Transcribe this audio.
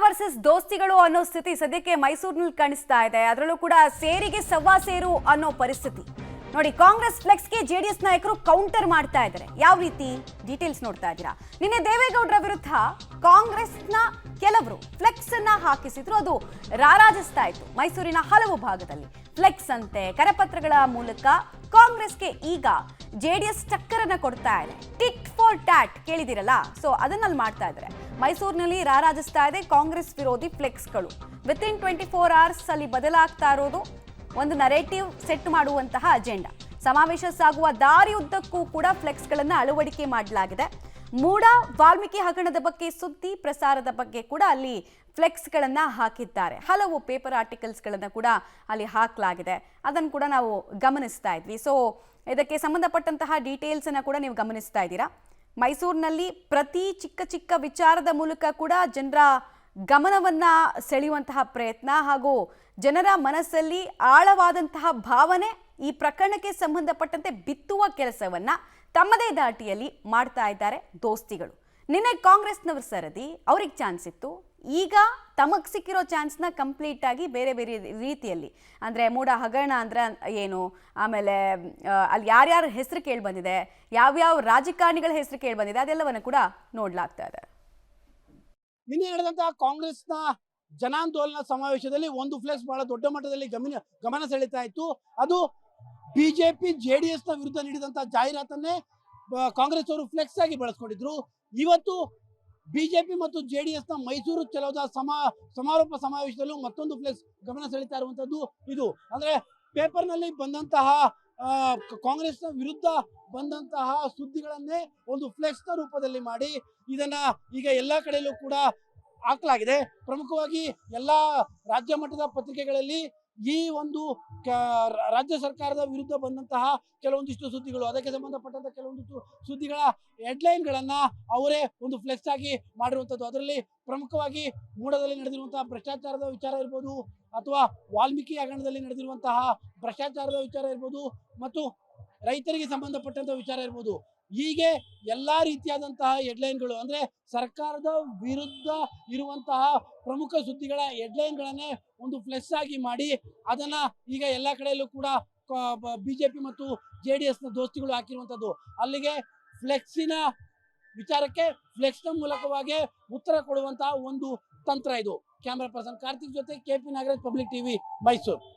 Versus ದೋಸ್ತಿಗಳು ಅನ್ನೋ ಸ್ಥಿತಿ ಸದ್ಯಕ್ಕೆ ಮೈಸೂರಿನಲ್ಲಿ ಕಾಣಿಸ್ತಾ ಇದೆ. ಅದರಲ್ಲೂ ಕೂಡ ಸೇರಿಗೆ ಸವ್ವಾ ಸೇರು ಅನ್ನೋ ಪರಿಸ್ಥಿತಿ ನೋಡಿ. ಕಾಂಗ್ರೆಸ್ ಫ್ಲೆಕ್ಸ್ಗೆ ಜೆಡಿಎಸ್ ನಾಯಕರು ಕೌಂಟರ್ ಮಾಡ್ತಾ ಇದ್ದಾರೆ. ಯಾವ ರೀತಿ ಡೀಟೇಲ್ಸ್ ನೋಡ್ತಾ ಇದ್ದೀರಾ. ನಿನ್ನೆ ದೇವೇಗೌಡರ ವಿರುದ್ಧ ಕಾಂಗ್ರೆಸ್ನ ಕೆಲವರು ಫ್ಲೆಕ್ಸ್ ಅನ್ನ ಹಾಕಿಸಿದ್ರು. ಅದು ರಾರಾಜಿಸ್ತಾ ಇತ್ತು ಮೈಸೂರಿನ ಹಲವು ಭಾಗದಲ್ಲಿ. ಫ್ಲೆಕ್ಸ್ ಅಂತೆ ಕರಪತ್ರಗಳ ಮೂಲಕ ಕಾಂಗ್ರೆಸ್ಗೆ ಈಗ ಜೆಡಿಎಸ್ ಟಕ್ಕರನ್ನ ಕೊಡ್ತಾ ಇದೆ. ಟಿಟ್ ಫಾರ್ ಟ್ಯಾಟ್ ಕೇಳಿದಿರಲ್ಲ, ಸೊ ಅದನ್ನಲ್ಲಿ ಮಾಡ್ತಾ ಇದ್ದಾರೆ. ಮೈಸೂರಿನಲ್ಲಿ ರಾರಾಜಿಸ್ತಾ ಇದೆ ಕಾಂಗ್ರೆಸ್ ವಿರೋಧಿ ಫ್ಲೆಕ್ಸ್ಗಳು. ವಿತಿನ್ 24 hours ಅಲ್ಲಿ ಬದಲಾಗ್ತಾ ಇರೋದು ಒಂದು ನರೇಟಿವ್ ಸೆಟ್ ಮಾಡುವಂತಹ ಅಜೆಂಡಾ. ಸಮಾವೇಶ ಸಾಗುವ ದಾರಿಯುದ್ದಕ್ಕೂ ಕೂಡ ಫ್ಲೆಕ್ಸ್ಗಳನ್ನು ಅಳವಡಿಕೆ ಮಾಡಲಾಗಿದೆ. ಮೂಡ ವಾಲ್ಮೀಕಿ ಹಗರಣದ ಬಗ್ಗೆ ಸುದ್ದಿ ಪ್ರಸಾರದ ಬಗ್ಗೆ ಕೂಡ ಅಲ್ಲಿ ಫ್ಲೆಕ್ಸ್ಗಳನ್ನು ಹಾಕಿದ್ದಾರೆ. ಹಲವು ಪೇಪರ್ ಆರ್ಟಿಕಲ್ಸ್ಗಳನ್ನು ಕೂಡ ಅಲ್ಲಿ ಹಾಕಲಾಗಿದೆ. ಅದನ್ನು ಕೂಡ ನಾವು ಗಮನಿಸ್ತಾ ಇದ್ವಿ. ಸೊ ಇದಕ್ಕೆ ಸಂಬಂಧಪಟ್ಟಂತಹ ಡೀಟೇಲ್ಸನ್ನು ಕೂಡ ನೀವು ಗಮನಿಸ್ತಾ ಇದ್ದೀರಾ. ಮೈಸೂರಿನಲ್ಲಿ ಪ್ರತಿ ಚಿಕ್ಕ ಚಿಕ್ಕ ವಿಚಾರದ ಮೂಲಕ ಕೂಡ ಜನರ ಗಮನವನ್ನ ಸೆಳೆಯುವಂತಹ ಪ್ರಯತ್ನ ಹಾಗೂ ಜನರ ಮನಸ್ಸಲ್ಲಿ ಆಳವಾದಂತಹ ಭಾವನೆ ಈ ಪ್ರಕರಣಕ್ಕೆ ಸಂಬಂಧಪಟ್ಟಂತೆ ಬಿತ್ತುವ ಕೆಲಸವನ್ನ ತಮ್ಮದೇ ದಾಟಿಯಲ್ಲಿ ಮಾಡ್ತಾ ಇದ್ದಾರೆ ದೋಸ್ತಿಗಳು. ನಿನ್ನೆ ಕಾಂಗ್ರೆಸ್ನವರ ಸರದಿ, ಅವ್ರಿಗೆ ಚಾನ್ಸ್ ಇತ್ತು. ಈಗ ತಮಗೆ ಸಿಕ್ಕಿರೋ ಚಾನ್ಸ್ನ ಕಂಪ್ಲೀಟ್ ಆಗಿ ಬೇರೆ ಬೇರೆ ರೀತಿಯಲ್ಲಿ, ಅಂದರೆ ಮೂಡ ಹಗರಣ ಅಂದ್ರೆ ಏನು, ಆಮೇಲೆ ಅಲ್ಲಿ ಯಾರ್ಯಾರ ಹೆಸರು ಕೇಳಿ ಬಂದಿದೆ, ಯಾವ್ಯಾವ ರಾಜಕಾರಣಿಗಳ ಹೆಸರು ಕೇಳಿ ಬಂದಿದೆ, ಅದೆಲ್ಲವನ್ನು ಕೂಡ ನೋಡ್ಲಾಗ್ತಾ ಇದೆ. ನಿನ್ನೆ ನಡೆದಂತಹ ಕಾಂಗ್ರೆಸ್ನ ಜನಾಂದೋಲನ ಸಮಾವೇಶದಲ್ಲಿ ಒಂದು ಫ್ಲೆಕ್ಸ್ ಬಹಳ ದೊಡ್ಡ ಮಟ್ಟದಲ್ಲಿ ಗಮನ ಸೆಳೀತಾ ಇತ್ತು. ಅದು ಬಿಜೆಪಿ ಜೆಡಿಎಸ್ ನ ವಿರುದ್ಧ ನೀಡಿದಂತಹ ಜಾಹೀರಾತನ್ನೇ ಕಾಂಗ್ರೆಸ್ ಅವರು ಫ್ಲೆಕ್ಸ್ ಆಗಿ ಬಳಸ್ಕೊಂಡಿದ್ರು. ಇವತ್ತು ಬಿಜೆಪಿ ಮತ್ತು ಜೆಡಿಎಸ್ ನ ಮೈಸೂರು ಚಲೋದ ಸಮಾರೋಪ ಸಮಾವೇಶದಲ್ಲೂ ಮತ್ತೊಂದು ಫ್ಲೆಕ್ಸ್ ಗಮನ ಸೆಳೀತಾ ಇರುವಂತದ್ದು ಇದು. ಅಂದ್ರೆ ಪೇಪರ್ ನಲ್ಲಿ ಬಂದಂತಹ ಕಾಂಗ್ರೆಸ್ನ ವಿರುದ್ಧ ಬಂದಂತಹ ಸುದ್ದಿಗಳನ್ನೇ ಒಂದು ಫ್ಲೆಕ್ಸ್ ನ ರೂಪದಲ್ಲಿ ಮಾಡಿ ಇದನ್ನ ಈಗ ಎಲ್ಲಾ ಕಡೆಯಲ್ಲೂ ಕೂಡ ಹಾಕಲಾಗಿದೆ. ಪ್ರಮುಖವಾಗಿ ಎಲ್ಲಾ ರಾಜ್ಯ ಮಟ್ಟದ ಪತ್ರಿಕೆಗಳಲ್ಲಿ ಈ ಒಂದು ರಾಜ್ಯ ಸರ್ಕಾರದ ವಿರುದ್ಧ ಬಂದಂತಹ ಕೆಲವೊಂದಿಷ್ಟು ಸುದ್ದಿಗಳು, ಅದಕ್ಕೆ ಸಂಬಂಧಪಟ್ಟಂತ ಕೆಲವೊಂದಿಷ್ಟು ಸುದ್ದಿಗಳ ಹೆಡ್ಲೈನ್ ಗಳನ್ನ ಅವರೇ ಒಂದು ಫ್ಲೆಕ್ಸ್ ಆಗಿ ಮಾಡಿರುವಂತದ್ದು. ಅದರಲ್ಲಿ ಪ್ರಮುಖವಾಗಿ ಮೂಡದಲ್ಲಿ ನಡೆದಿರುವಂತಹ ಭ್ರಷ್ಟಾಚಾರದ ವಿಚಾರ ಇರ್ಬೋದು, ಅಥವಾ ವಾಲ್ಮೀಕಿ ಹಗರಣದಲ್ಲಿ ನಡೆದಿರುವಂತಹ ಭ್ರಷ್ಟಾಚಾರದ ವಿಚಾರ ಇರ್ಬೋದು, ಮತ್ತು ರೈತರಿಗೆ ಸಂಬಂಧಪಟ್ಟಂತ ವಿಚಾರ ಇರ್ಬೋದು. ಹೀಗೆ ಎಲ್ಲಾ ರೀತಿಯಾದಂತಹ ಹೆಡ್ಲೈನ್ಗಳು, ಅಂದ್ರೆ ಸರ್ಕಾರದ ವಿರುದ್ಧ ಇರುವಂತಹ ಪ್ರಮುಖ ಸುದ್ದಿಗಳ ಹೆಡ್ಲೈನ್ಗಳನ್ನೇ ಒಂದು ಫ್ಲೆಕ್ಸ್ ಆಗಿ ಮಾಡಿ ಅದನ್ನ ಈಗ ಎಲ್ಲಾ ಕಡೆಯಲ್ಲೂ ಕೂಡ ಬಿಜೆಪಿ ಮತ್ತು ಜೆಡಿಎಸ್ ನ ದೋಸ್ತಿಗಳು ಹಾಕಿರುವಂತದ್ದು. ಅಲ್ಲಿಗೆ ಫ್ಲೆಕ್ಸಿನ ವಿಚಾರಕ್ಕೆ ಫ್ಲೆಕ್ಸ್ ನ ಮೂಲಕವಾಗಿ ಉತ್ತರ ಕೊಡುವಂತಹ ಒಂದು ತಂತ್ರ ಇದು. ಕ್ಯಾಮರಾ ಪರ್ಸನ್ ಕಾರ್ತಿಕ್ ಜೊತೆ KP Nagaraj, public TV, Mysuru.